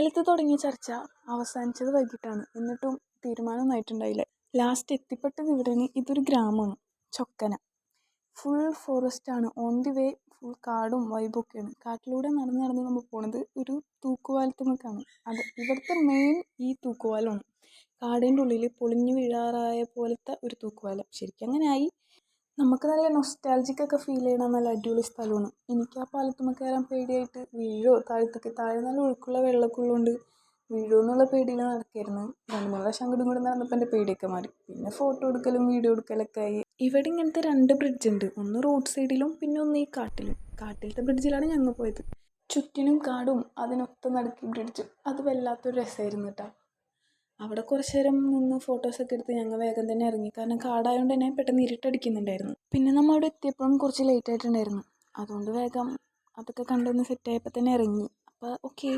കാലത്ത് തുടങ്ങിയ ചർച്ച അവസാനിച്ചത് വൈകിട്ടാണ്. എന്നിട്ടും തീരുമാനമൊന്നും ആയിട്ടുണ്ടായില്ല. ലാസ്റ്റ് എത്തിപ്പെട്ടത് ഇവിടെയാണ്. ഇതൊരു ഗ്രാമമാണ്, ചൊക്കന. ഫുൾ ഫോറസ്റ്റാണ്. ഓൺ ദി വേ ഫുൾ കാടും വൈബൊക്കെയാണ്. കാട്ടിലൂടെ നടന്ന് നടന്ന് നമ്മൾ പോണത് ഒരു തൂക്കുപാലത്തുമ്മക്കാണ്. അത് ഇവിടുത്തെ മെയിൻ ഈ തൂക്കുപാലമാണ്. കാടിൻ്റെ ഉള്ളിൽ പൊളിഞ്ഞു വീഴാറായ പോലത്തെ ഒരു തൂക്കുപാലം. ശരിക്കും അങ്ങനെ ആയി. നമുക്ക് നല്ല നൊസ്റ്റാൾജിക്കൊക്കെ ഫീൽ ചെയ്യണ നല്ല അടിപൊളി സ്ഥലമാണ്. എനിക്ക് ആ പാലത്തുമ്മ കയറാൻ പേടിയായിട്ട് വീഴോ താഴെ നല്ല ഒഴുക്കുള്ള വെള്ളമൊക്കെ ഉള്ളതുകൊണ്ട് വീഴോ എന്നുള്ള പേടിയിൽ നടക്കായിരുന്നു. 2-3 പ്രാവശ്യം അങ്ങോട്ടും ഇങ്ങോട്ടും നടന്നപ്പോൾ എൻ്റെ പേടിയൊക്കെ മാറി. പിന്നെ ഫോട്ടോ എടുക്കലും വീഡിയോ എടുക്കലൊക്കെ ആയി. ഇവിടെ ഇങ്ങനത്തെ 2 ബ്രിഡ്ജുണ്ട്. ഒന്ന് റോഡ് സൈഡിലും പിന്നെ ഒന്ന് ഈ കാട്ടിലും. കാട്ടിലത്തെ ബ്രിഡ്ജിലാണ് ഞങ്ങൾ പോയത്. ചുറ്റിനും കാടും അതിനൊത്ത നടുക്കി ബ്രിഡ്ജും. അത് വല്ലാത്തൊരു രസമായിരുന്നു കേട്ടോ. അവിടെ കുറച്ച് നേരം നിന്ന് ഫോട്ടോസൊക്കെ എടുത്ത് ഞങ്ങൾ വേഗം തന്നെ ഇറങ്ങി. കാരണം കാടായതുകൊണ്ട് തന്നെ പെട്ടെന്ന് ഇരുട്ടടിക്കുന്നുണ്ടായിരുന്നു. പിന്നെ നമ്മൾ അവിടെ എത്തിയപ്പോഴും കുറച്ച് ലേറ്റ് ആയിട്ടുണ്ടായിരുന്നു. അതുകൊണ്ട് വേഗം അതൊക്കെ കണ്ടൊന്ന് സെറ്റായപ്പോൾ തന്നെ ഇറങ്ങി. അപ്പോൾ ഓക്കെ.